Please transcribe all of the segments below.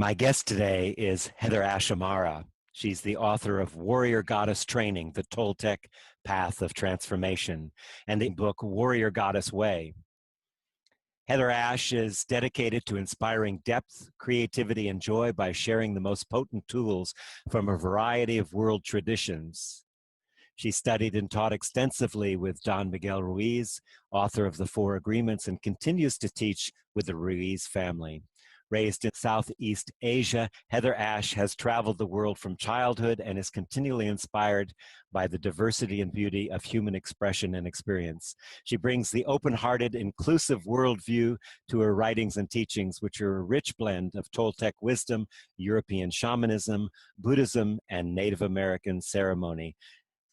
My guest today is HeatherAsh Amara. She's the author of Warrior Goddess Training, The Toltec Path of Transformation, and the book Warrior Goddess Way. HeatherAsh is dedicated to inspiring depth, creativity, and joy by sharing the most potent tools from a variety of world traditions. She studied and taught extensively with Don Miguel Ruiz, author of The Four Agreements, and continues to teach with the Ruiz family. Raised in Southeast Asia, HeatherAsh has traveled the world from childhood and is continually inspired by the diversity and beauty of human expression and experience. She brings the open-hearted, inclusive worldview to her writings and teachings, which are a rich blend of Toltec wisdom, European shamanism, Buddhism, and Native American ceremony.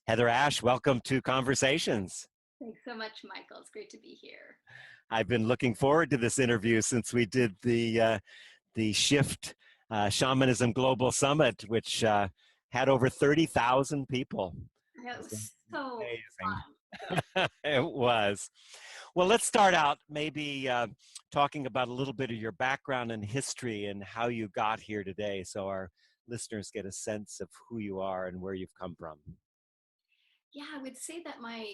HeatherAsh, welcome to Conversations. Thanks so much, Michael. It's great to be here. I've been looking forward to this interview since we did the Shift Shamanism Global Summit, which had over 30,000 people. It was so amazing. fun. It was. Well, let's start out maybe talking about a little bit of your background and history and how you got here today, so our listeners get a sense of who you are and where you've come from. Yeah, I would say that my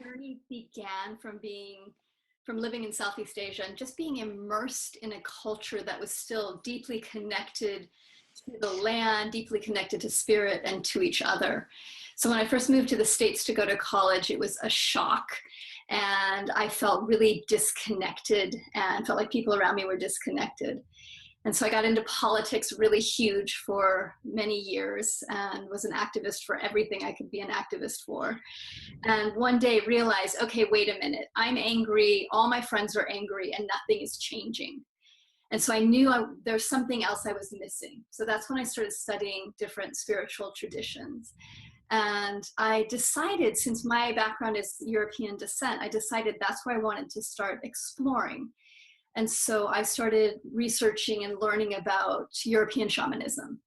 journey began from living in Southeast Asia and just being immersed in a culture that was still deeply connected to the land, deeply connected to spirit and to each other. So when I first moved to the States to go to college, it was a shock. And I felt really disconnected and felt like people around me were disconnected. And so I got into politics really huge for many years and was an activist for everything I could be an activist for. And one day realized, okay, wait a minute, I'm angry, all my friends are angry, and nothing is changing. And so I knew there's something else I was missing. So that's when I started studying different spiritual traditions. And I decided, since my background is European descent, I decided that's where I wanted to start exploring. And so I started researching and learning about European shamanism.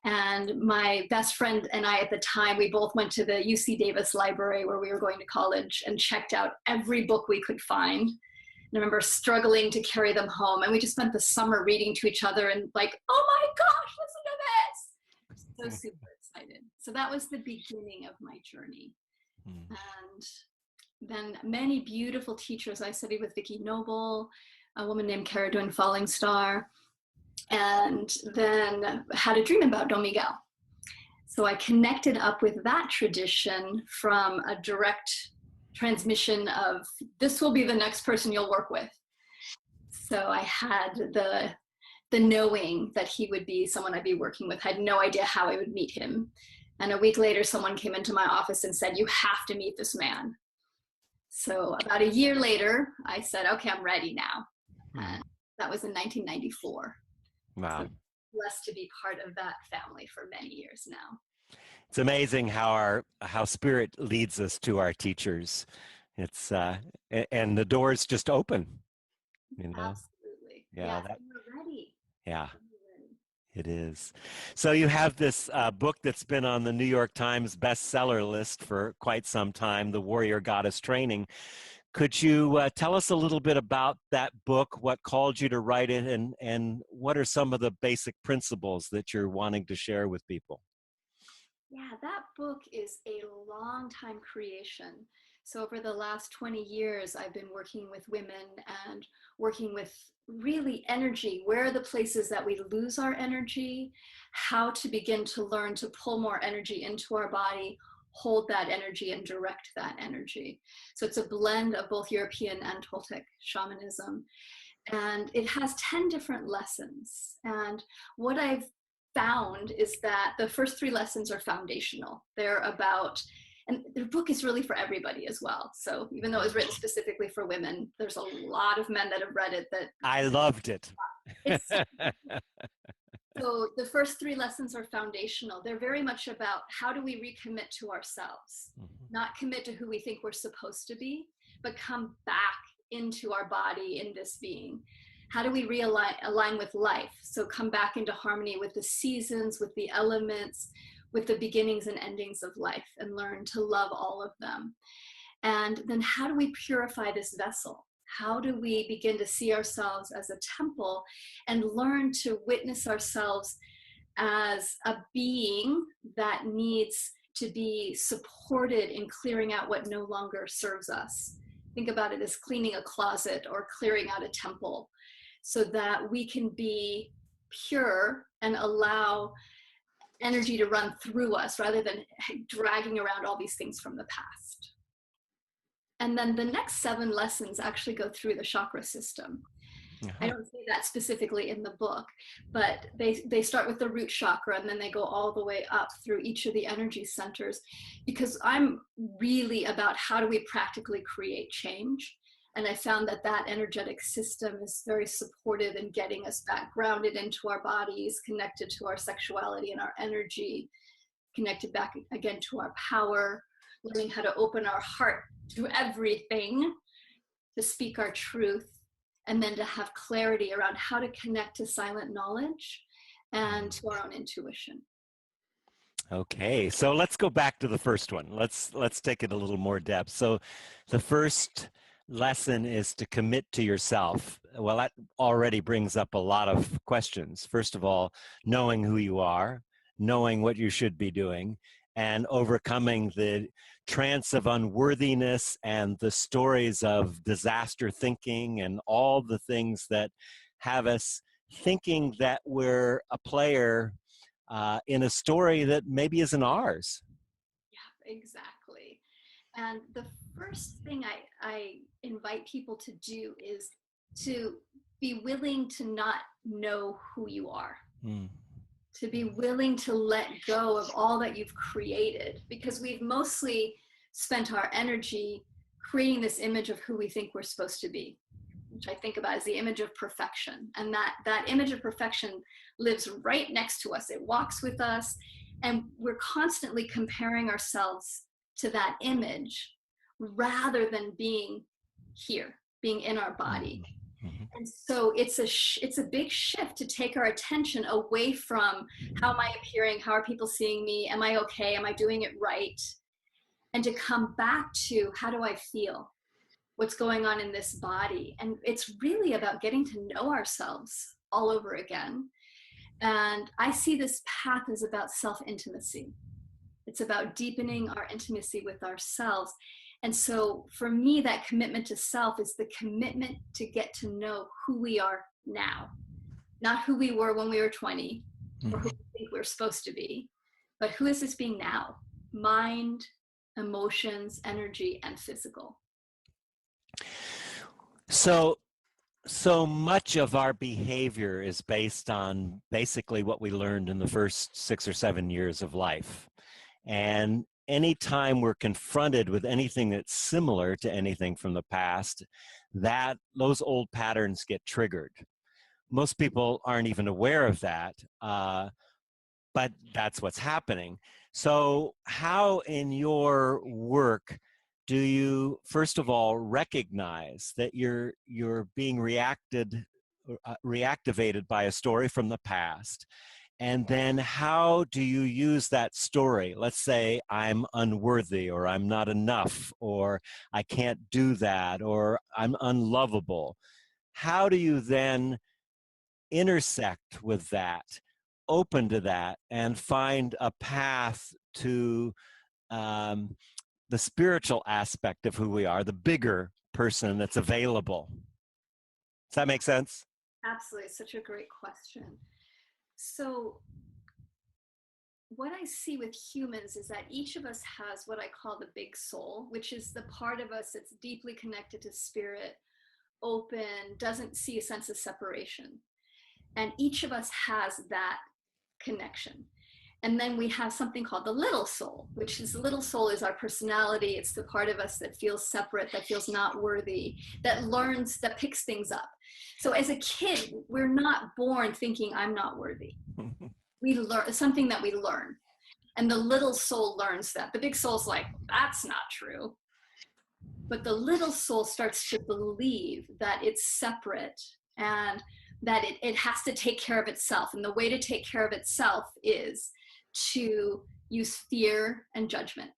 And my best friend and I at the time, we both went to the UC Davis library where we were going to college and checked out every book we could find. And I remember struggling to carry them home. And we just spent the summer reading to each other and like, oh my gosh, listen to this. So super excited. So that was the beginning of my journey. And then many beautiful teachers. I studied with Vicki Noble, a woman named Cara Dune Falling Star, and then had a dream about Don Miguel. So I connected up with that tradition from a direct transmission of, this will be the next person you'll work with. So I had the knowing that he would be someone I'd be working with. I had no idea how I would meet him. And a week later, someone came into my office and said, you have to meet this man. So about a year later, I said, okay, I'm ready now. And that was in 1994. Wow. So blessed to be part of that family for many years now. It's amazing how spirit leads us to our teachers. It's and the doors just open. You know? Absolutely. Yeah. We're ready. Yeah. It is. So you have this book that's been on the New York Times bestseller list for quite some time, The Warrior Goddess Training. Could you tell us a little bit about that book, what called you to write it, and what are some of the basic principles that you're wanting to share with people? Yeah, that book is a long time creation. So over the last 20 years, I've been working with women and working with really energy. Where are the places that we lose our energy? How to begin to learn to pull more energy into our body, hold that energy and direct that energy. So it's a blend of both European and Toltec shamanism. And it has 10 different lessons. And what I've found is that the first 3 lessons are foundational. They're about, and the book is really for everybody as well. So even though it was written specifically for women, there's a lot of men that have read it that I loved it. So the first 3 lessons are foundational. They're very much about how do we recommit to ourselves, not commit to who we think we're supposed to be, but come back into our body in this being. How do we align with life? So come back into harmony with the seasons, with the elements, with the beginnings and endings of life, and learn to love all of them. And then how do we purify this vessel? How do we begin to see ourselves as a temple and learn to witness ourselves as a being that needs to be supported in clearing out what no longer serves us? Think about it as cleaning a closet or clearing out a temple, so that we can be pure and allow energy to run through us rather than dragging around all these things from the past. And then the next 7 lessons actually go through the chakra system. I don't say that specifically in the book, but they start with the root chakra and then they go all the way up through each of the energy centers, because I'm really about how do we practically create change. And I found that that energetic system is very supportive in getting us back grounded into our bodies, connected to our sexuality and our energy, connected back again to our power, learning how to open our heart to everything, to speak our truth, and then to have clarity around how to connect to silent knowledge and to our own intuition. Okay, so let's go back to the first one. Let's take it a little more depth. So the first lesson is to commit to yourself. Well, that already brings up a lot of questions. First of all, knowing who you are, knowing what you should be doing, and overcoming the trance of unworthiness and the stories of disaster thinking and all the things that have us thinking that we're a player in a story that maybe isn't ours. Yeah, exactly. And the first thing I invite people to do is to be willing to not know who you are. To be willing to let go of all that you've created, because we've mostly spent our energy creating this image of who we think we're supposed to be, which I think about as the image of perfection. And that image of perfection lives right next to us. It walks with us, and we're constantly comparing ourselves to that image rather than being here, being in our body. And so it's a big shift to take our attention away from how am I appearing, how are people seeing me, am I okay, am I doing it right, and to come back to how do I feel, what's going on in this body. And it's really about getting to know ourselves all over again. And I see this path as about self-intimacy. It's about deepening our intimacy with ourselves. And so for me, that commitment to self is the commitment to get to know who we are now, not who we were when we were 20 or who we think we're supposed to be, but who is this being now? Mind, emotions, energy, and physical. So much of our behavior is based on basically what we learned in the first 6 or 7 years of life. And anytime we're confronted with anything that's similar to anything from the past, that those old patterns get triggered. Most people aren't even aware of that, but that's what's happening. So how in your work do you, first of all, recognize that you're being reactivated by a story from the past? And then how do you use that story? Let's say I'm unworthy, or I'm not enough, or I can't do that, or I'm unlovable. How do you then intersect with that, open to that, and find a path to the spiritual aspect of who we are, the bigger person that's available? Does that make sense? Absolutely. Such a great question. So what I see with humans is that each of us has what I call the big soul, which is the part of us that's deeply connected to spirit, open, doesn't see a sense of separation. And each of us has that connection. And then we have something called the little soul, which is the little soul is our personality. It's the part of us that feels separate, that feels not worthy, that learns, that picks things up. So as a kid, we're not born thinking I'm not worthy. We learn something that we learn. And the little soul learns that. The big soul's like, that's not true. But the little soul starts to believe that it's separate and that it has to take care of itself. And the way to take care of itself is to use fear and judgment.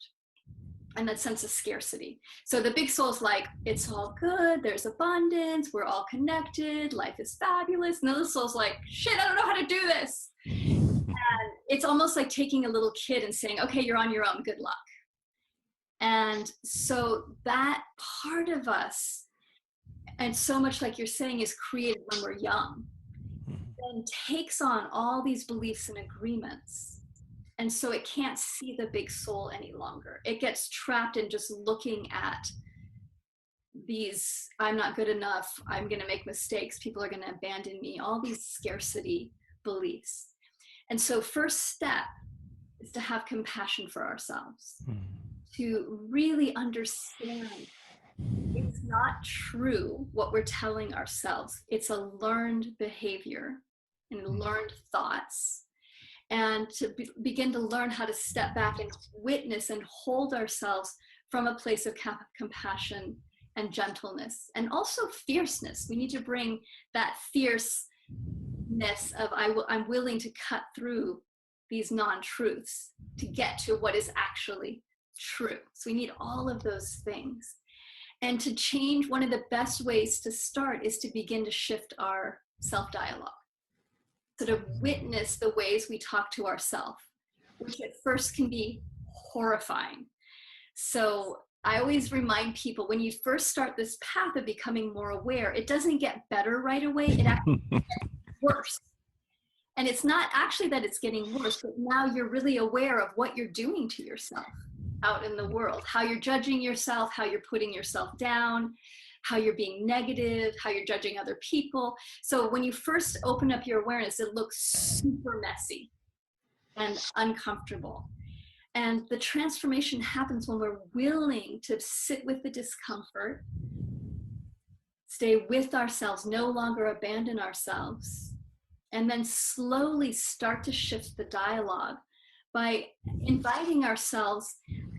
and that sense of scarcity. So the big soul's like, it's all good, there's abundance, we're all connected, life is fabulous. And the little soul's like, shit, I don't know how to do this. And it's almost like taking a little kid and saying, okay, you're on your own, good luck. And so that part of us, and so much like you're saying, is created when we're young, then takes on all these beliefs and agreements. And so it can't see the big soul any longer. It gets trapped in just looking at these, I'm not good enough, I'm going to make mistakes, people are going to abandon me, all these scarcity beliefs. And so first step is to have compassion for ourselves, to really understand it's not true what we're telling ourselves. It's a learned behavior and learned thoughts. And to begin to learn how to step back and witness and hold ourselves from a place of compassion and gentleness, and also fierceness. We need to bring that fierceness of I'm willing to cut through these non-truths to get to what is actually true. So we need all of those things. And to change, one of the best ways to start is to begin to shift our self-dialogue. So to witness the ways we talk to ourselves, which at first can be horrifying. So I always remind people, when you first start this path of becoming more aware, it doesn't get better right away, it actually gets worse. And it's not actually that it's getting worse, but now you're really aware of what you're doing to yourself out in the world, how you're judging yourself, how you're putting yourself down, how you're being negative, how you're judging other people. So when you first open up your awareness, it looks super messy and uncomfortable. And the transformation happens when we're willing to sit with the discomfort, stay with ourselves, no longer abandon ourselves, and then slowly start to shift the dialogue by inviting ourselves,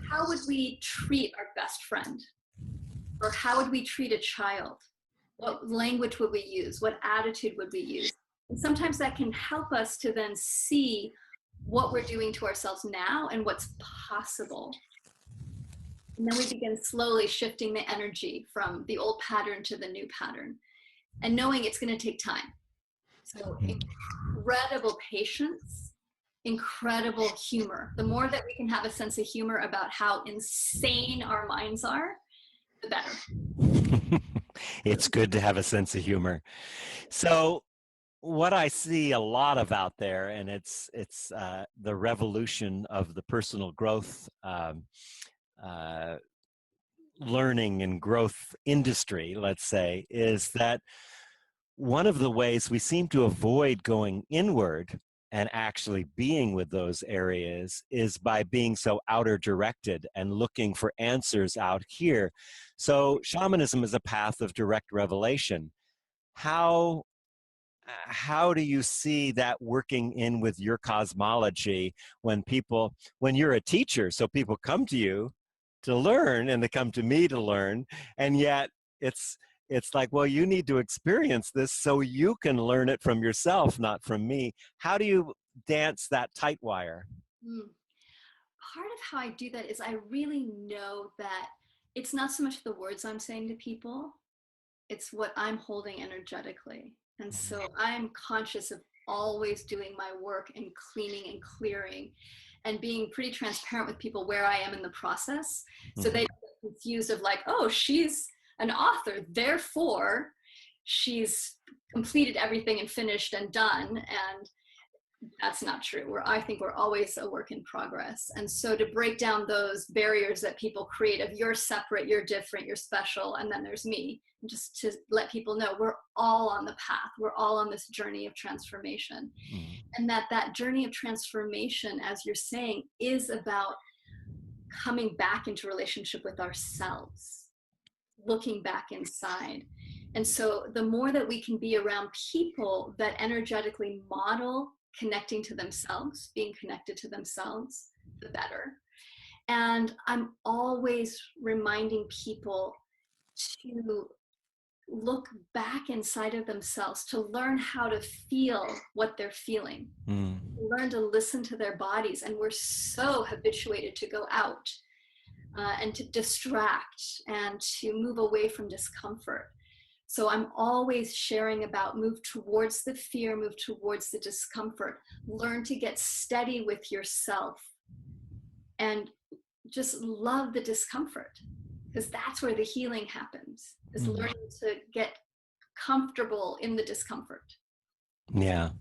how would we treat our best friend? Or how would we treat a child? What language would we use? What attitude would we use? And sometimes that can help us to then see what we're doing to ourselves now and what's possible. And then we begin slowly shifting the energy from the old pattern to the new pattern, and knowing it's going to take time. So incredible patience, incredible humor. The more that we can have a sense of humor about how insane our minds are, the better. It's good to have a sense of humor. So what I see a lot of out there, and it's the revolution of the personal growth learning and growth industry, let's say, is that one of the ways we seem to avoid going inward and actually being with those areas is by being so outer directed and looking for answers out here. So shamanism is a path of direct revelation. How do you see that working in with your cosmology when you're a teacher, so people come to you to learn and they come to me to learn, and yet it's like, well, you need to experience this so you can learn it from yourself, not from me. How do you dance that tight wire? Part of how I do that is I really know that it's not so much the words I'm saying to people, it's what I'm holding energetically. And so I'm conscious of always doing my work and cleaning and clearing and being pretty transparent with people where I am in the process. So they don't get confused of like, oh, she's an author, therefore she's completed everything and finished and done. And that's not true. I think we're always a work in progress. And so to break down those barriers that people create of you're separate, you're different, you're special, and then there's me, just to let people know we're all on the path. We're all on this journey of transformation. And that journey of transformation, as you're saying, is about coming back into relationship with ourselves, looking back inside. And so the more that we can be around people that energetically model connecting to themselves, being connected to themselves, the better. And I'm always reminding people to look back inside of themselves, to learn how to feel what they're feeling, learn to listen to their bodies. And we're so habituated to go out, and to distract and to move away from discomfort. So I'm always sharing about move towards the fear, move towards the discomfort, learn to get steady with yourself, and just love the discomfort, because that's where the healing happens, is learning to get comfortable in the discomfort. Yeah.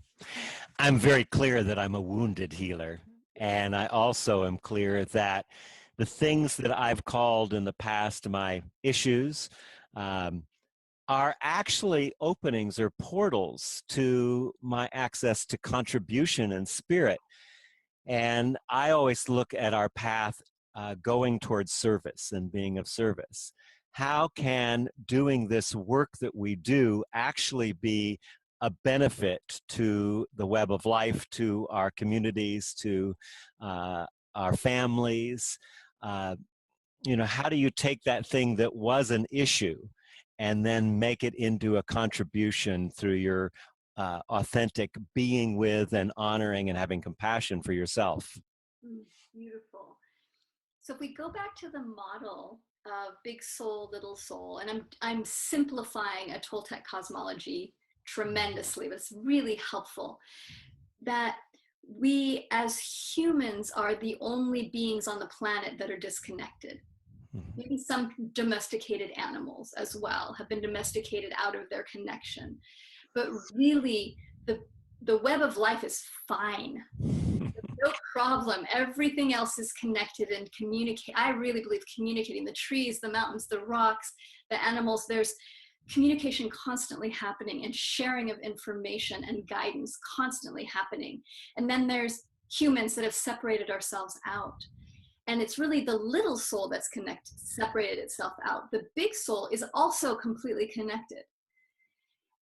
I'm very clear that I'm a wounded healer. And I also am clear that the things that I've called in the past my issues, are actually openings or portals to my access to contribution and spirit. And I always look at our path going towards service and being of service. How can doing this work that we do actually be a benefit to the web of life, to our communities, to our families? How do you take that thing that was an issue and then make it into a contribution through your authentic being with and honoring and having compassion for yourself? Beautiful. So if we go back to the model of big soul, little soul, and I'm simplifying a Toltec cosmology tremendously, but it's really helpful, that we as humans are the only beings on the planet that are disconnected. Maybe some domesticated animals as well have been domesticated out of their connection. But really, the web of life is fine. No problem. Everything else is connected and communicate. I really believe communicating, the trees, the mountains, the rocks, the animals, there's communication constantly happening and sharing of information and guidance constantly happening. And then there's humans that have separated ourselves out. And it's really the little soul that's separated itself out. The big soul is also completely connected.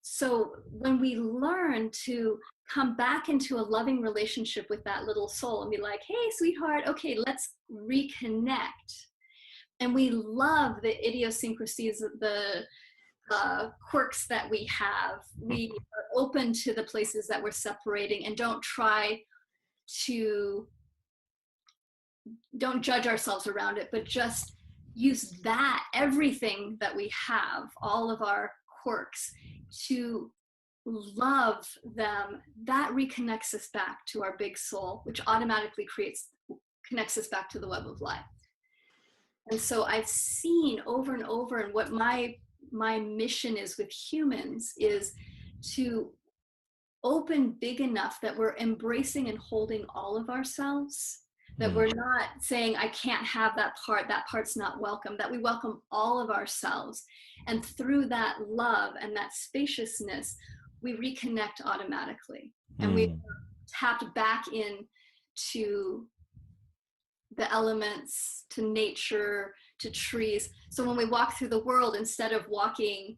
So when we learn to come back into a loving relationship with that little soul and be like, hey, sweetheart, okay, let's reconnect. And we love the idiosyncrasies, the quirks that we have. We are open to the places that we're separating and don't judge ourselves around it, but just use that, everything that we have, all of our quirks, to love them. That reconnects us back to our big soul, which automatically connects us back to the web of life. And so I've seen over and over, and what my mission is with humans is to open big enough that we're embracing and holding all of ourselves, that we're not saying, I can't have that part's not welcome, that we welcome all of ourselves. And through that love and that spaciousness, we reconnect automatically. And we tapped back in to the elements, to nature, to trees. So when we walk through the world, instead of walking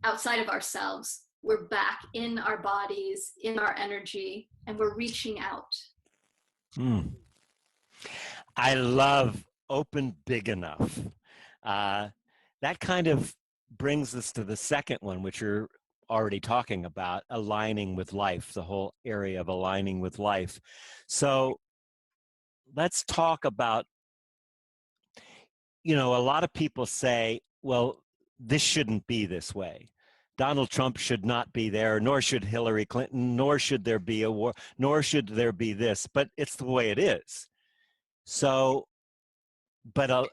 outside of ourselves, we're back in our bodies, in our energy, and we're reaching out. I love open big enough. That kind of brings us to the second one, which you're already talking about, aligning with life, the whole area of aligning with life. So let's talk about, a lot of people say, well, this shouldn't be this way. Donald Trump should not be there, nor should Hillary Clinton, nor should there be a war, nor should there be this, but it's the way it is. So, but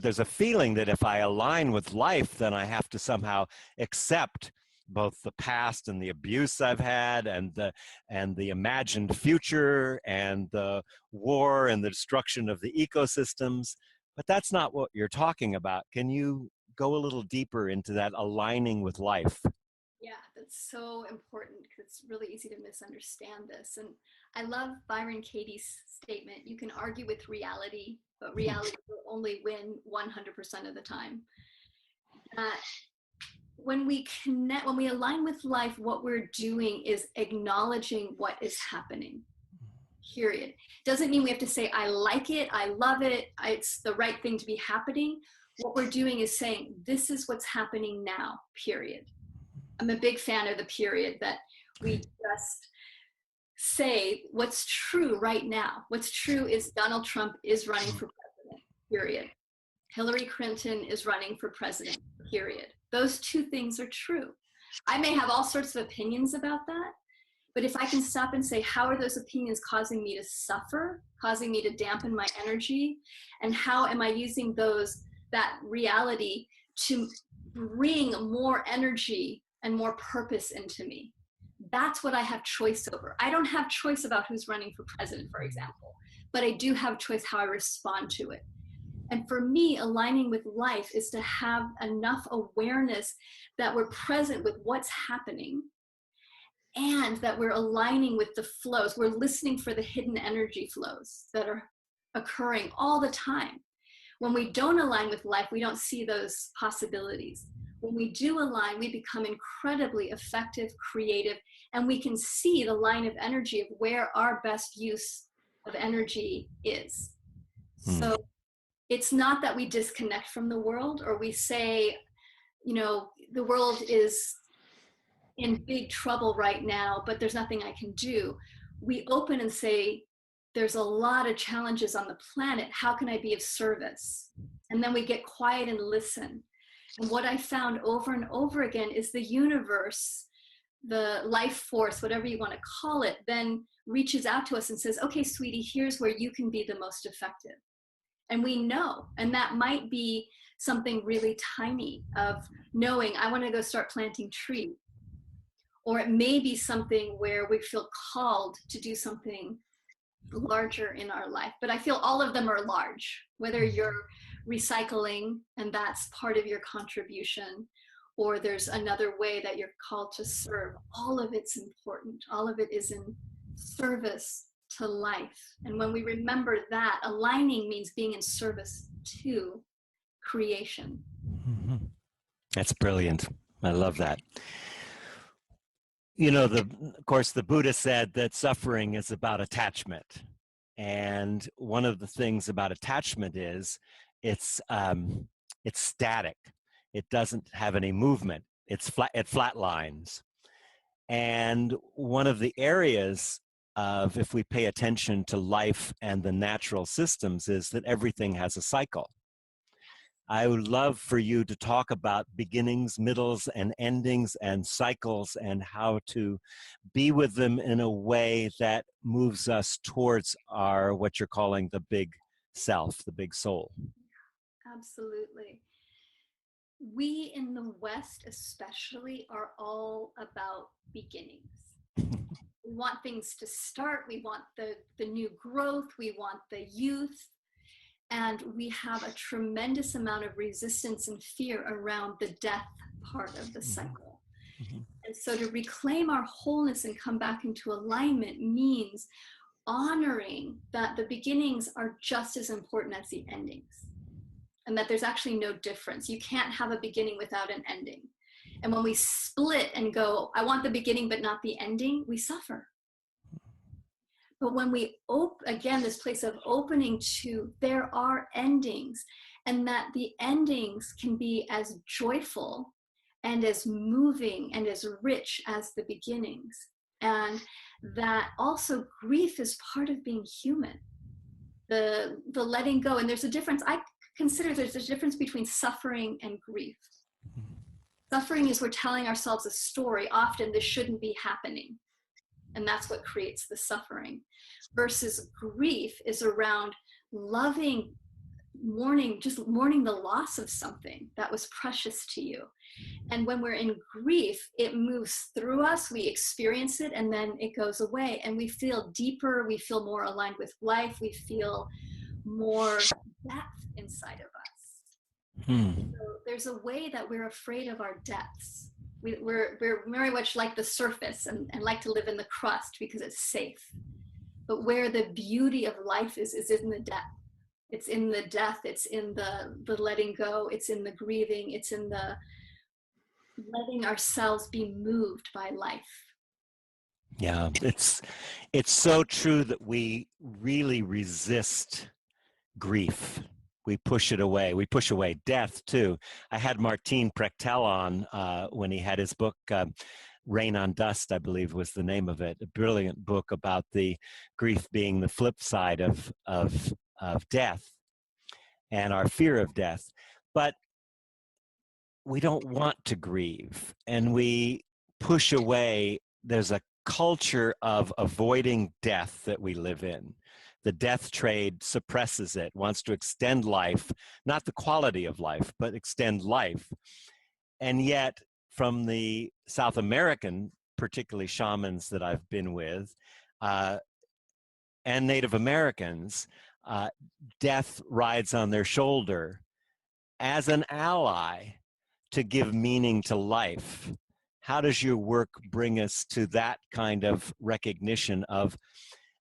there's a feeling that if I align with life, then I have to somehow accept both the past and the abuse I've had, and the imagined future, and the war and the destruction of the ecosystems. But that's not what you're talking about. Can you go a little deeper into that aligning with life? Yeah, that's so important, because it's really easy to misunderstand this. And I love Byron Katie's statement, you can argue with reality, but reality will only win 100% of the time. When we align with life, what we're doing is acknowledging what is happening, period. Doesn't mean we have to say, I like it, I love it, it's the right thing to be happening. What we're doing is saying, this is what's happening now, period. I'm a big fan of the period, that we just say what's true right now. What's true is Donald Trump is running for president. period. Hillary Clinton is running for president, period. Those two things are true. I may have all sorts of opinions about that, but if I can stop and say, how are those opinions causing me to suffer, causing me to dampen my energy, and how am I using that reality to bring more energy and more purpose into me? That's what I have choice over. I don't have choice about who's running for president, for example, but I do have choice how I respond to it. And for me, aligning with life is to have enough awareness that we're present with what's happening and that we're aligning with the flows. We're listening for the hidden energy flows that are occurring all the time. When we don't align with life, we don't see those possibilities. When we do align, we become incredibly effective, creative, and we can see the line of energy of where our best use of energy is. So it's not that we disconnect from the world or we say, you know, the world is in big trouble right now, but there's nothing I can do. We open and say, there's a lot of challenges on the planet. How can I be of service? And then we get quiet and listen. And what I found over and over again is the universe, the life force, whatever you want to call it, then reaches out to us and says, okay, sweetie, here's where you can be the most effective. And we know, and that might be something really tiny of knowing I want to go start planting trees. Or it may be something where we feel called to do something larger in our life. But I feel all of them are large, whether you're recycling and that's part of your contribution, or there's another way that you're called to serve. All of it's important. All of it is in service to life. And when we remember that, aligning means being in service to creation. That's brilliant. I love that. You know, of course, the Buddha said that suffering is about attachment. And one of the things about attachment is it's static. It doesn't have any movement. It flatlines. And one of the areas of, if we pay attention to life and the natural systems, is that everything has a cycle. I would love for you to talk about beginnings, middles, and endings and cycles and how to be with them in a way that moves us towards our, what you're calling the big self, the big soul. Absolutely. We in the West especially are all about beginnings. We want things to start. We want the new growth. We want the youth. And we have a tremendous amount of resistance and fear around the death part of the cycle. And so to reclaim our wholeness and come back into alignment means honoring that the beginnings are just as important as the endings. And that there's actually no difference. You can't have a beginning without an ending. And when we split and go, I want the beginning but not the ending, we suffer. But when we again, this place of opening to, there are endings, and that the endings can be as joyful and as moving and as rich as the beginnings. And that also grief is part of being human. The letting go, and there's a difference. I consider there's a difference between suffering and grief. Suffering is we're telling ourselves a story. Often this shouldn't be happening. And that's what creates the suffering. Versus grief is around loving, just mourning the loss of something that was precious to you. And when we're in grief, it moves through us, we experience it, and then it goes away. And we feel deeper, we feel more aligned with life, we feel more depth inside of us. So there's a way that we're afraid of our depths. We're very much like the surface and like to live in the crust because it's safe. But where the beauty of life is in the depth. It's in the death, it's in the letting go, it's in the grieving, it's in the letting ourselves be moved by life. Yeah, it's so true that we really resist grief. We push it away. We push away death too. I had Martin Prechtel on when he had his book, Rain on Dust, I believe was the name of it. A brilliant book about the grief being the flip side of death. and our fear of death. But we don't want to grieve, and we push away. There's a culture of avoiding death that we live in. The death trade suppresses it, wants to extend life, not the quality of life, but extend life. And yet, from the South American, particularly shamans that I've been with, and Native Americans, death rides on their shoulder as an ally to give meaning to life. How does your work bring us to that kind of recognition of,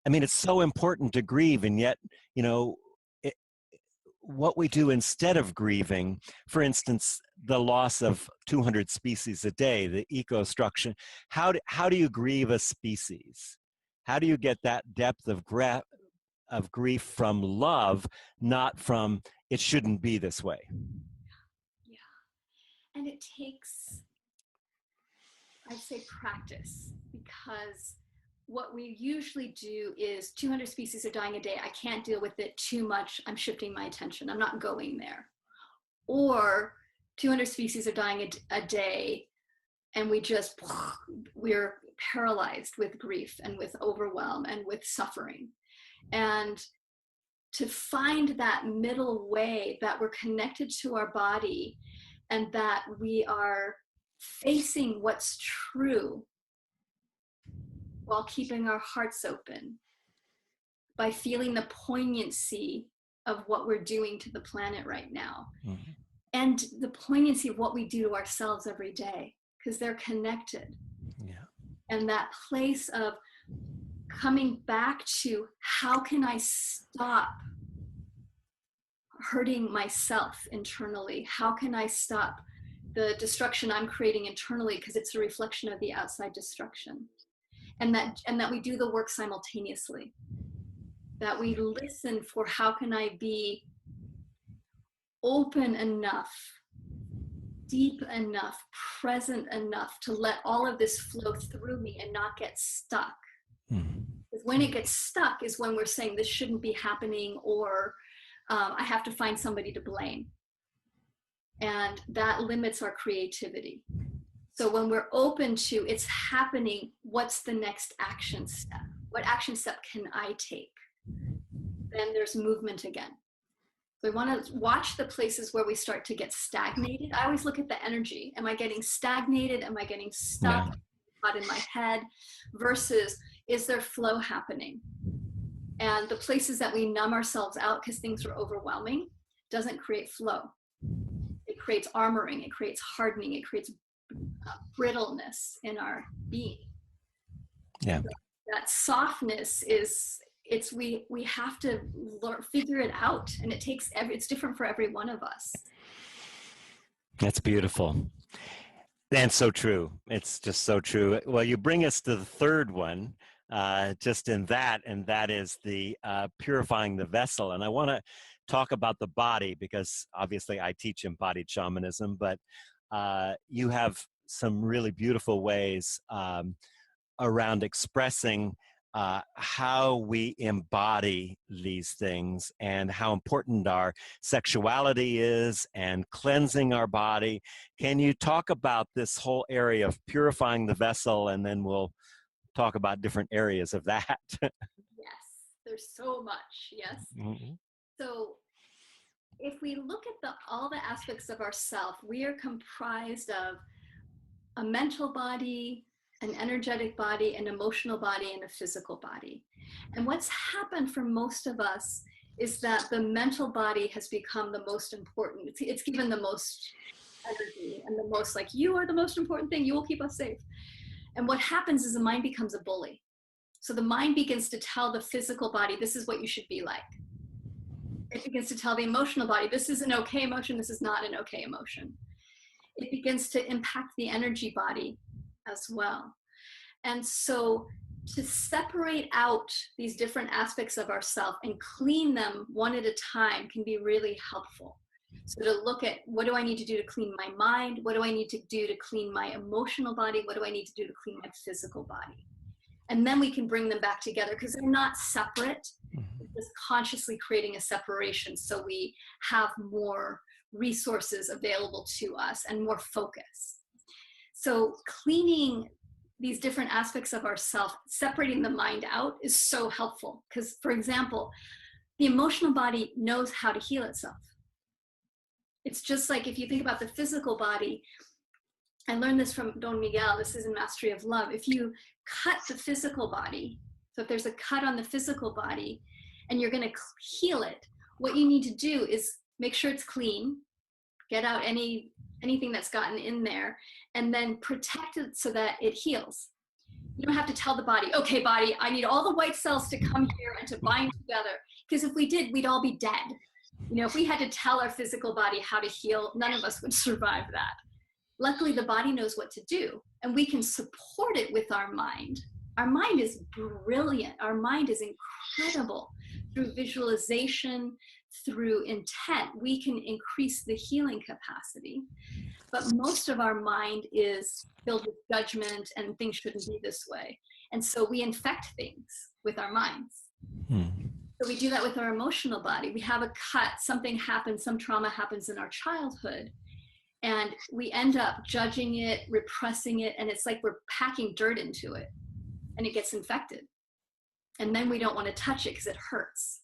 I mean, it's so important to grieve, and yet, you know, what we do instead of grieving, for instance, the loss of 200 species a day, the eco-destruction, how do you grieve a species? How do you get that depth of grief from love, not from, it shouldn't be this way? Yeah. And it takes, I'd say, practice, because what we usually do is 200 species are dying a day. I can't deal with it too much. I'm shifting my attention. I'm not going there. Or 200 species are dying a day, and we're paralyzed with grief and with overwhelm and with suffering. And to find that middle way, that we're connected to our body and that we are facing what's true while keeping our hearts open, by feeling the poignancy of what we're doing to the planet right now, mm-hmm. and the poignancy of what we do to ourselves every day, because they're connected. Yeah. And that place of coming back to, how can I stop hurting myself internally? How can I stop the destruction I'm creating internally, because it's a reflection of the outside destruction? And that we do the work simultaneously, that we listen for, how can I be open enough, deep enough, present enough to let all of this flow through me and not get stuck. Mm-hmm. Because when it gets stuck is when we're saying this shouldn't be happening, or I have to find somebody to blame. And that limits our creativity. So when we're open to, it's happening, what's the next action step? What action step can I take? Then there's movement again. So we want to watch the places where we start to get stagnated. I always look at the energy. Am I getting stagnated? Am I getting stuck? Yeah. In my head? Versus, is there flow happening? And the places that we numb ourselves out because things are overwhelming doesn't create flow. It creates armoring. It creates hardening. It creates brittleness in our being. Yeah. That softness is, we have to figure it out, and it's different for every one of us. That's beautiful. And so true. It's just so true. Well, you bring us to the third one, just in that, and that is the purifying the vessel. And I want to talk about the body, because obviously I teach embodied shamanism, but you have some really beautiful ways around expressing how we embody these things, and how important our sexuality is, and cleansing our body. Can you talk about this whole area of purifying the vessel, and then we'll talk about different areas of that? Yes, there's so much, yes. Mm-hmm. So if we look at all the aspects of ourself, we are comprised of a mental body, an energetic body, an emotional body, and a physical body. And what's happened for most of us is that the mental body has become the most important. It's given the most energy, and the most, like, you are the most important thing, you will keep us safe. And what happens is the mind becomes a bully. So the mind begins to tell the physical body, this is what you should be like. It begins to tell the emotional body, this is an okay emotion, this is not an okay emotion. It begins to impact the energy body as well. And so to separate out these different aspects of ourselves and clean them one at a time can be really helpful. So to look at, what do I need to do to clean my mind? What do I need to do to clean my emotional body? What do I need to do to clean my physical body? And then we can bring them back together because they're not separate. We're just consciously creating a separation so we have more resources available to us and more focus. So cleaning these different aspects of ourself, separating the mind out, is so helpful. Because, for example, the emotional body knows how to heal itself. It's just like if you think about the physical body, I learned this from Don Miguel, this is in Mastery of Love. If you cut the physical body, so if there's a cut on the physical body and you're going to heal it, what you need to do is make sure it's clean, get out anything that's gotten in there, and then protect it so that it heals. You don't have to tell the body, okay, body, I need all the white cells to come here and to bind together. Because if we did, we'd all be dead. You know, if we had to tell our physical body how to heal, none of us would survive that. Luckily, the body knows what to do, and we can support it with our mind. Our mind is brilliant. Our mind is incredible. Through visualization, through intent, we can increase the healing capacity. But most of our mind is filled with judgment and things shouldn't be this way. And so we infect things with our minds. So we do that with our emotional body. We have a cut, something happens, some trauma happens in our childhood, and we end up judging it, repressing it, and it's like we're packing dirt into it, and it gets infected. And then we don't want to touch it because it hurts.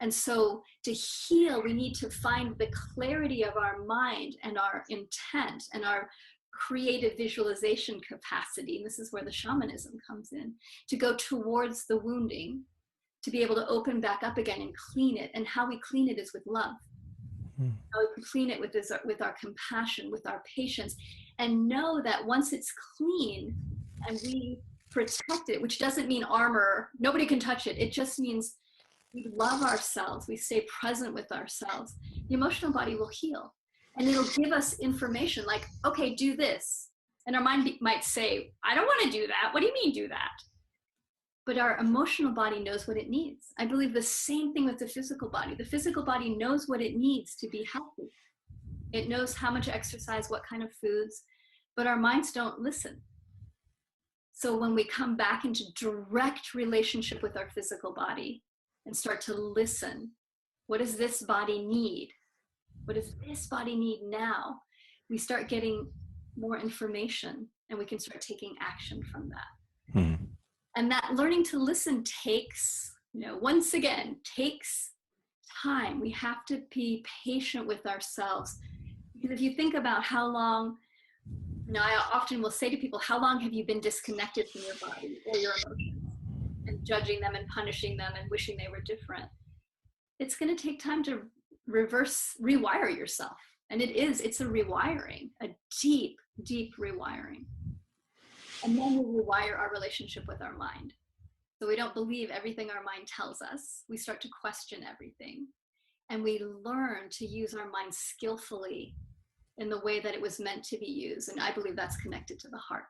And so to heal, we need to find the clarity of our mind and our intent and our creative visualization capacity. And this is where the shamanism comes in, to go towards the wounding, to be able to open back up again and clean it. And how we clean it is with love. How we clean it with our compassion, with our patience, and know that once it's clean and we protect it, which doesn't mean armor, nobody can touch it. It just means we love ourselves, we stay present with ourselves. The emotional body will heal, and it'll give us information like, okay, do this. And our mind might say, I don't want to do that. What do you mean do that? But our emotional body knows what it needs. I believe the same thing with the physical body. The physical body knows what it needs to be healthy. It knows how much exercise, what kind of foods, but our minds don't listen. So when we come back into direct relationship with our physical body and start to listen, what does this body need? What does this body need now? We start getting more information, and we can start taking action from that. And that learning to listen takes, once again, takes time. We have to be patient with ourselves. Because if you think about how long, I often will say to people, how long have you been disconnected from your body or your emotions and judging them and punishing them and wishing they were different? It's going to take time to rewire yourself. And it's a rewiring, a deep, deep rewiring. And then we rewire our relationship with our mind. So we don't believe everything our mind tells us. We start to question everything. And we learn to use our mind skillfully in the way that it was meant to be used. And I believe that's connected to the heart.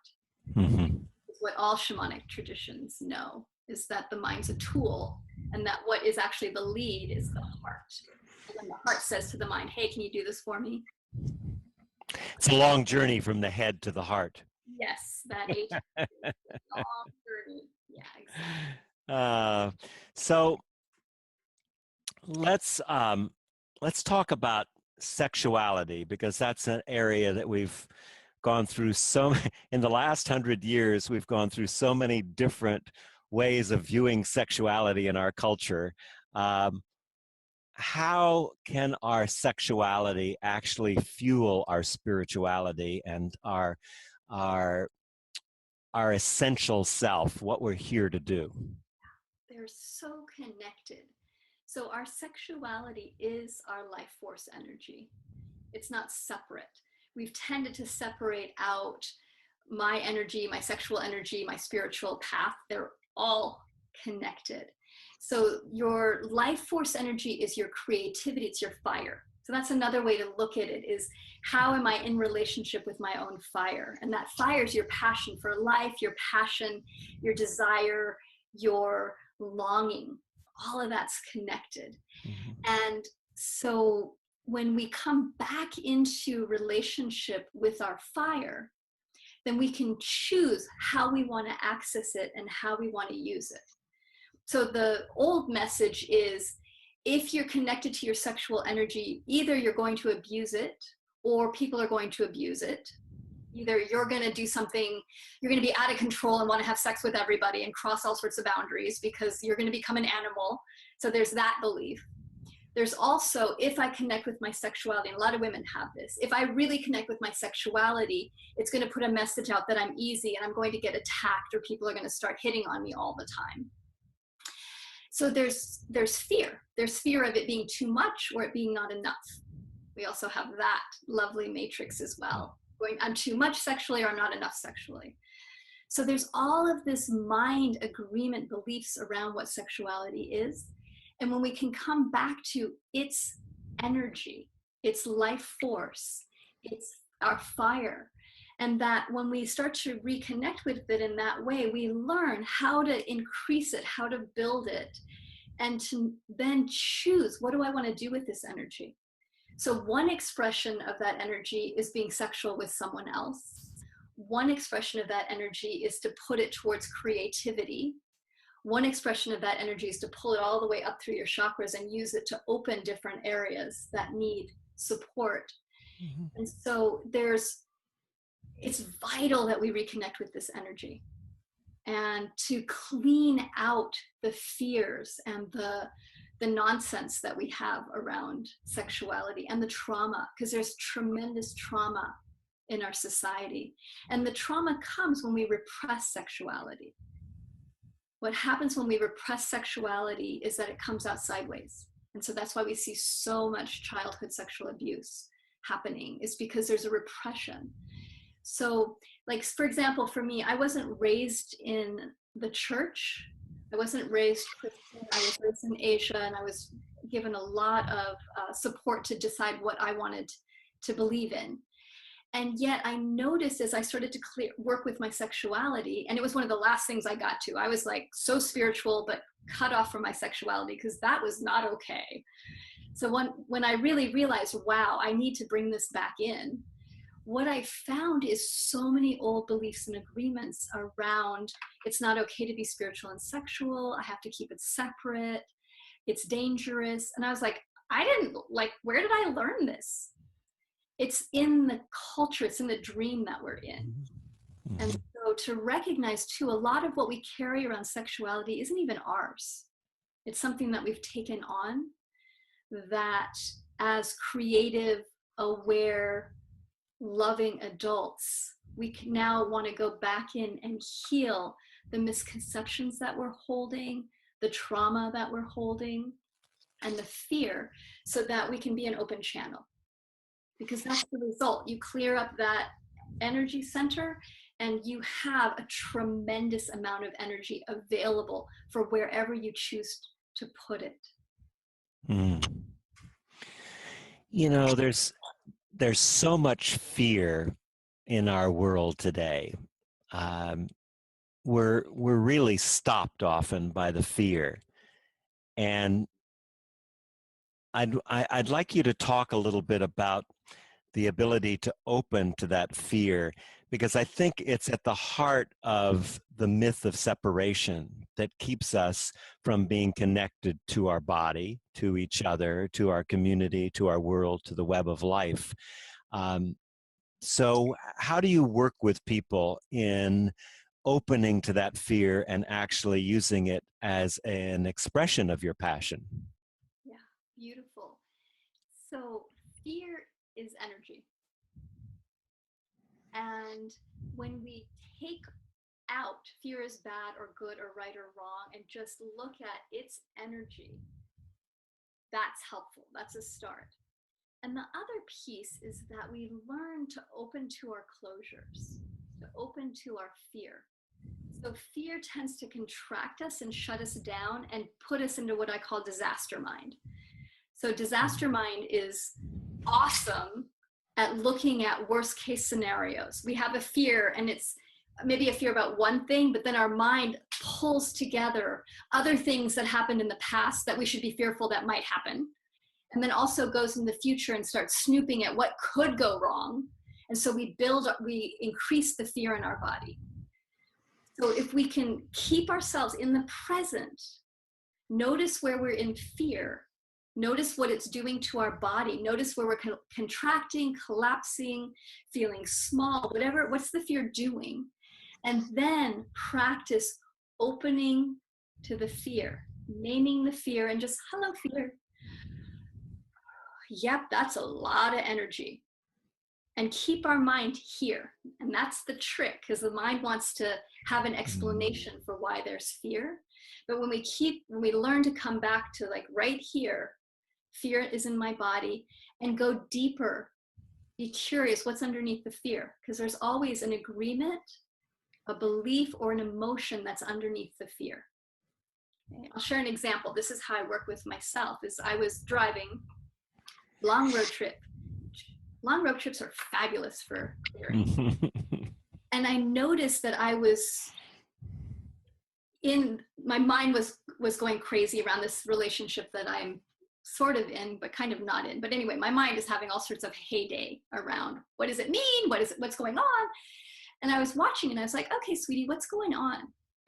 It's what all shamanic traditions know, is that the mind's a tool, and that what is actually the lead is the heart. And then the heart says to the mind, hey, can you do this for me? It's a long journey from the head to the heart. Yes, that age. Long journey. Yeah, exactly. So let's talk about sexuality, because that's an area that we've gone through in the last 100 years. We've gone through so many different ways of viewing sexuality in our culture. How can our sexuality actually fuel our spirituality and our essential self, what we're here to do? They're so connected. So our sexuality is our life force energy. It's not separate. We've tended to separate out my energy, my sexual energy, my spiritual path. They're all connected. So your life force energy is your creativity, it's your fire. So that's another way to look at it, is how am I in relationship with my own fire? And that fire is your passion for life, your passion, your desire, your longing. All of that's connected. And so when we come back into relationship with our fire, then we can choose how we want to access it and how we want to use it. So the old message is, if you're connected to your sexual energy, either you're going to abuse it or people are going to abuse it. Either you're going to do something, you're going to be out of control and want to have sex with everybody and cross all sorts of boundaries because you're going to become an animal. So there's that belief. There's also, if I connect with my sexuality, and a lot of women have this, if I really connect with my sexuality, it's going to put a message out that I'm easy and I'm going to get attacked or people are going to start hitting on me all the time. So there's fear. There's fear of it being too much or it being not enough. We also have that lovely matrix as well. I'm too much sexually or I'm not enough sexually. So there's all of this mind agreement beliefs around what sexuality is. And when we can come back to its energy, its life force, it's our fire, and that when we start to reconnect with it in that way, we learn how to increase it, how to build it, and to then choose, what do I want to do with this energy? So one expression of that energy is being sexual with someone else. One expression of that energy is to put it towards creativity. One expression of that energy is to pull it all the way up through your chakras and use it to open different areas that need support. Mm-hmm. And so it's vital that we reconnect with this energy and to clean out the fears and the nonsense that we have around sexuality and the trauma, because there's tremendous trauma in our society. And the trauma comes when we repress sexuality. What happens when we repress sexuality is that it comes out sideways. And so that's why we see so much childhood sexual abuse happening, is because there's a repression. So, like, for example, for me, I wasn't raised in the church. I wasn't raised Christian. I was raised in Asia, and I was given a lot of support to decide what I wanted to believe in. And yet I noticed as I started to work with my sexuality, and it was one of the last things I got to. I was like so spiritual, but cut off from my sexuality because that was not okay. So when I really realized, wow, I need to bring this back in, what I found is so many old beliefs and agreements around, it's not okay to be spiritual and sexual. I have to keep it separate. It's dangerous. And I was like, where did I learn this? It's in the culture, it's in the dream that we're in. Mm-hmm. And so to recognize too, a lot of what we carry around sexuality isn't even ours. It's something that we've taken on, that as creative, aware, loving adults, we can now want to go back in and heal the misconceptions that we're holding, the trauma that we're holding, and the fear, so that we can be an open channel. Because that's the result. You clear up that energy center and you have a tremendous amount of energy available for wherever you choose to put it. Mm. You know, there's so much fear in our world today. We're really stopped often by the fear. And I'd like you to talk a little bit about the ability to open to that fear, because I think it's at the heart of the myth of separation that keeps us from being connected to our body, to each other, to our community, to our world, to the web of life. So how do you work with people in opening to that fear and actually using it as an expression of your passion? Yeah, beautiful. So fear is energy. And when we take out fear is bad or good or right or wrong and just look at its energy, that's helpful. That's a start. And the other piece is that we learn to open to our closures, to open to our fear. So fear tends to contract us and shut us down and put us into what I call disaster mind. So disaster mind is awesome at looking at worst case scenarios. We have a fear and it's maybe a fear about one thing, but then our mind pulls together other things that happened in the past that we should be fearful that might happen. And then also goes in the future and starts snooping at what could go wrong. And so we increase the fear in our body. So if we can keep ourselves in the present, notice where we're in fear, notice what it's doing to our body, notice where we're contracting, collapsing, feeling small, whatever, what's the fear doing? And then practice opening to the fear, naming the fear, and just, hello, fear. Yep, that's a lot of energy. And keep our mind here. And that's the trick, because the mind wants to have an explanation for why there's fear. But when we learn to come back to like right here, fear is in my body, and go deeper, be curious what's underneath the fear, because there's always an agreement, a belief, or an emotion that's underneath the fear. Okay, I'll share an example. This is how I work with myself. Is I was driving, long road trip. Long road trips are fabulous for clearing. And I noticed that my mind was going crazy around this relationship that I'm sort of in, but kind of not in. But anyway, my mind is having all sorts of heyday around, what does it mean? What's going on? And I was watching and I was like, okay, sweetie, what's going on?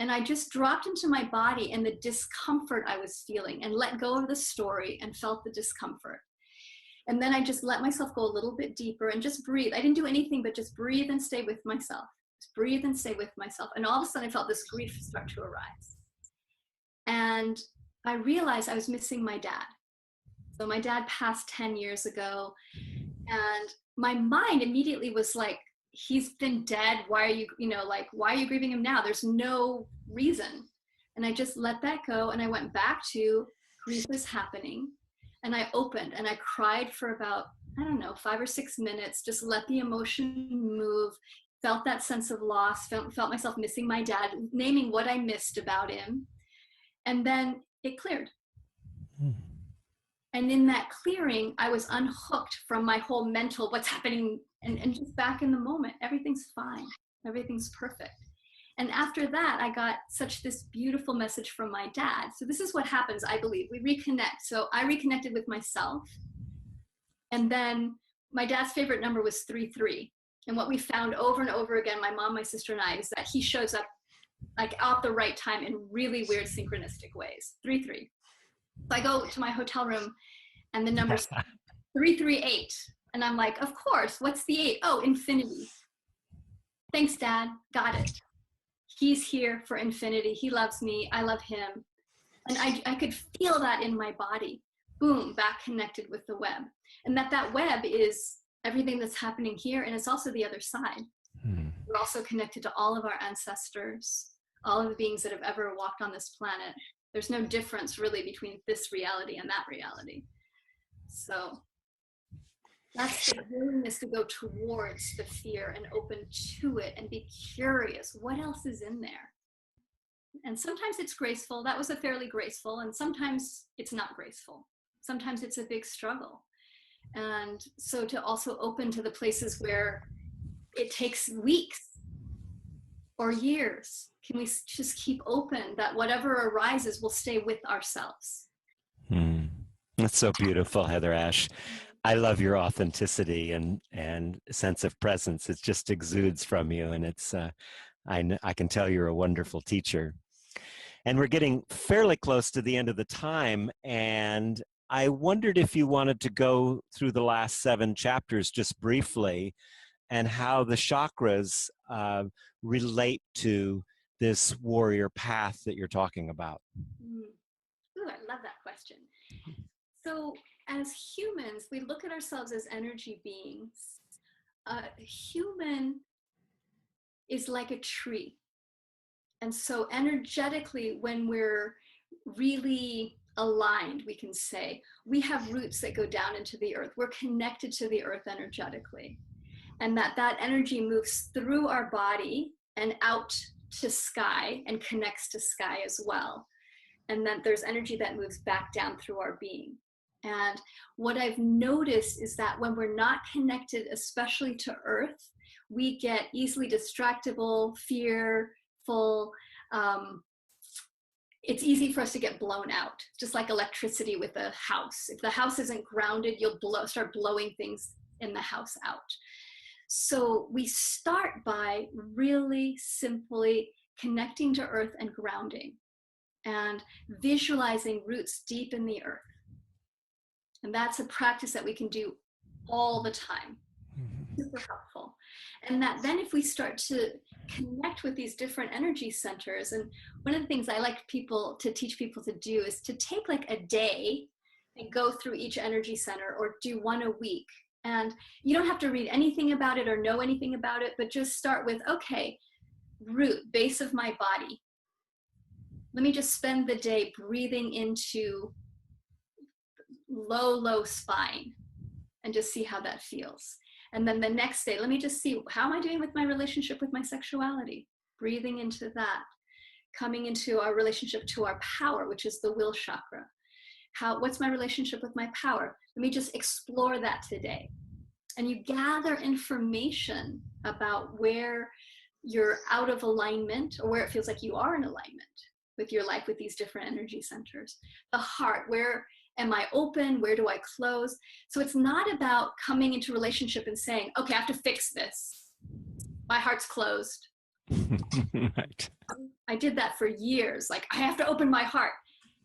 And I just dropped into my body and the discomfort I was feeling, and let go of the story and felt the discomfort. And then I just let myself go a little bit deeper and just breathe. I didn't do anything but just breathe and stay with myself. Just breathe and stay with myself. And all of a sudden I felt this grief start to arise. And I realized I was missing my dad. So my dad passed 10 years ago. And my mind immediately was like, he's been dead. Why are you, why are you grieving him now? There's no reason. And I just let that go. And I went back to grief is happening. And I opened and I cried for about, 5 or 6 minutes, just let the emotion move, felt that sense of loss, felt myself missing my dad, naming what I missed about him. And then it cleared. And in that clearing, I was unhooked from my whole mental, what's happening, and just back in the moment. Everything's fine. Everything's perfect. And after that, I got this beautiful message from my dad. So this is what happens, I believe. We reconnect. So I reconnected with myself. And then my dad's favorite number was 33. And what we found over and over again, my mom, my sister, and I, is that he shows up like at the right time in really weird synchronistic ways. 33. So I go to my hotel room and the number's 338. And I'm like, of course, what's the 8? Oh, infinity. Thanks, Dad. Got it. He's here for infinity. He loves me. I love him. And I could feel that in my body. Boom, back connected with the web. And that web is everything that's happening here. And it's also the other side. We're also connected to all of our ancestors, all of the beings that have ever walked on this planet. There's no difference really between this reality and that reality. So that's the willingness to go towards the fear and open to it and be curious. What else is in there? And sometimes it's graceful. That was a fairly graceful. And sometimes it's not graceful. Sometimes it's a big struggle. And so to also open to the places where it takes weeks or years, can we just keep open that whatever arises will stay with ourselves? That's so beautiful, HeatherAsh. I love your authenticity and sense of presence. It just exudes from you, and it's I can tell you're a wonderful teacher. And we're getting fairly close to the end of the time, and I wondered if you wanted to go through the last 7 chapters just briefly, and how the chakras relate to this warrior path that you're talking about. Ooh, I love that question. So as humans, we look at ourselves as energy beings. A human is like a tree. And so energetically, when we're really aligned, we can say, we have roots that go down into the earth. We're connected to the earth energetically. And that energy moves through our body and out to sky and connects to sky as well. And then there's energy that moves back down through our being. And what I've noticed is that when we're not connected, especially to earth, we get easily distractible, fearful. It's easy for us to get blown out, just like electricity with a house. If the house isn't grounded, you'll start blowing things in the house out. So we start by really simply connecting to earth and grounding and visualizing roots deep in the earth. And that's a practice that we can do all the time. Super helpful. And that then if we start to connect with these different energy centers, and one of the things I like people to teach people to do is to take like a day and go through each energy center, or do one a week. And you don't have to read anything about it or know anything about it, but just start with, okay, root, base of my body. Let me just spend the day breathing into low spine and just see how that feels. And then the next day, let me just see, how am I doing with my relationship with my sexuality? Breathing into that, coming into our relationship to our power, which is the will chakra. What's my relationship with my power? Let me just explore that today. And you gather information about where you're out of alignment, or where it feels like you are in alignment with your life, with these different energy centers. The heart, where am I open? Where do I close? So it's not about coming into relationship and saying, okay, I have to fix this. My heart's closed. Right. I did that for years. Like, I have to open my heart.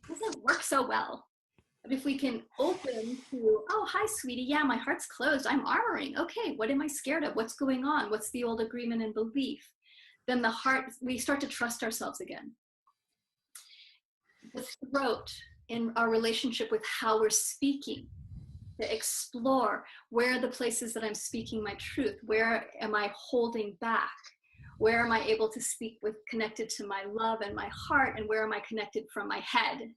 It doesn't work so well. But if we can open to, oh, hi, sweetie. Yeah, my heart's closed. I'm armoring. Okay, what am I scared of? What's going on? What's the old agreement and belief? Then the heart, we start to trust ourselves again. The throat, in our relationship with how we're speaking, to explore where are the places that I'm speaking my truth, where am I holding back, where am I able to speak with connected to my love and my heart, and where am I connected from my head.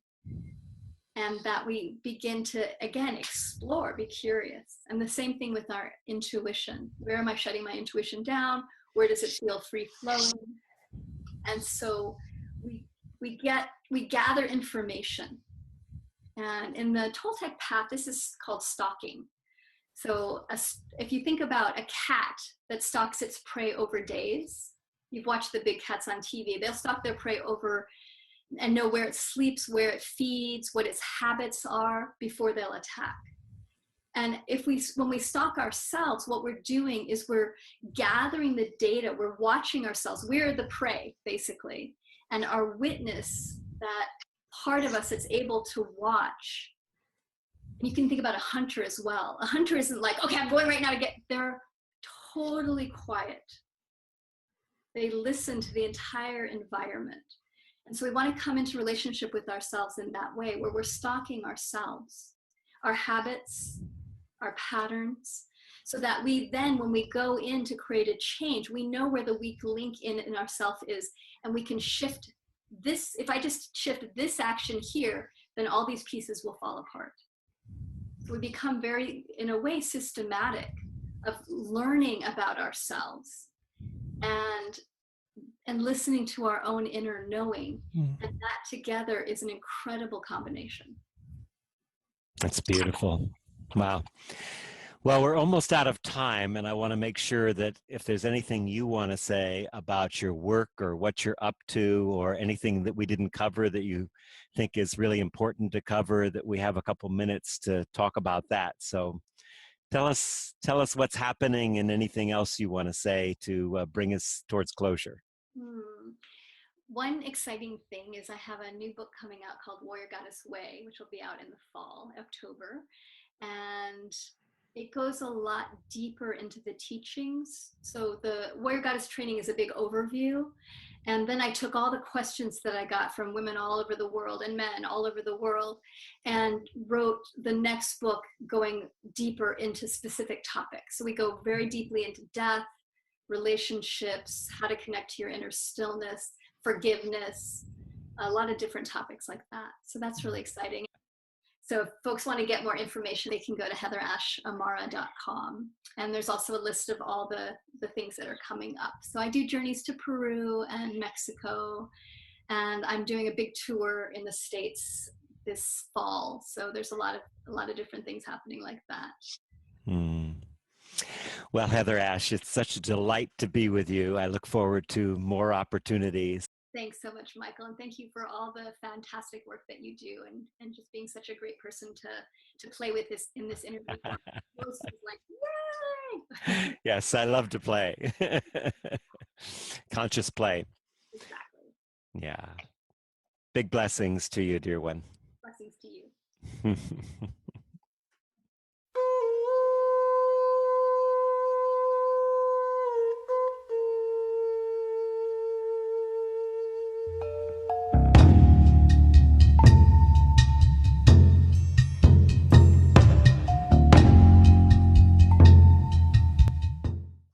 And that we begin to, again, explore, be curious. And the same thing with our intuition. Where am I shutting my intuition down? Where does it feel free flowing? And so we gather information. And in the Toltec path, this is called stalking. So if you think about a cat that stalks its prey over days, you've watched the big cats on TV, they'll stalk their prey over and know where it sleeps, where it feeds, what its habits are before they'll attack. And when we stalk ourselves, what we're doing is we're gathering the data, we're watching ourselves. We're the prey, basically. And our witness, that part of us that's able to watch. And you can think about a hunter as well. A hunter isn't like, okay, I'm going right now to get, they're totally quiet. They listen to the entire environment. And so we want to come into relationship with ourselves in that way, where we're stalking ourselves, our habits, our patterns, so that we then, when we go in to create a change, we know where the weak link in ourself is, and we can shift this. If I just shift this action here, then all these pieces will fall apart. So we become very, in a way, systematic of learning about ourselves and listening to our own inner knowing. And that together is an incredible combination. That's beautiful. Wow. Well, we're almost out of time, and I want to make sure that if there's anything you want to say about your work or what you're up to, or anything that we didn't cover that you think is really important to cover, that we have a couple minutes to talk about that. So tell us what's happening, and anything else you want to say to bring us towards closure. One exciting thing is I have a new book coming out called Warrior Goddess Way, which will be out in the fall, October. And it goes a lot deeper into the teachings. So the Warrior Goddess Training is a big overview. And then I took all the questions that I got from women all over the world and men all over the world and wrote the next book going deeper into specific topics. So we go very deeply into death, relationships, how to connect to your inner stillness, forgiveness, a lot of different topics like that. So that's really exciting. So if folks want to get more information, they can go to HeatherAshAmara.com. And there's also a list of all the things that are coming up. So I do journeys to Peru and Mexico, and I'm doing a big tour in the States this fall. So there's a lot of different things happening like that. Well, HeatherAsh, it's such a delight to be with you. I look forward to more opportunities. Thanks so much, Michael, and thank you for all the fantastic work that you do, and just being such a great person to play with this in this interview. Most is like, yay! Yes, I love to play. Conscious play. Exactly. Yeah. Big blessings to you, dear one. Blessings to you.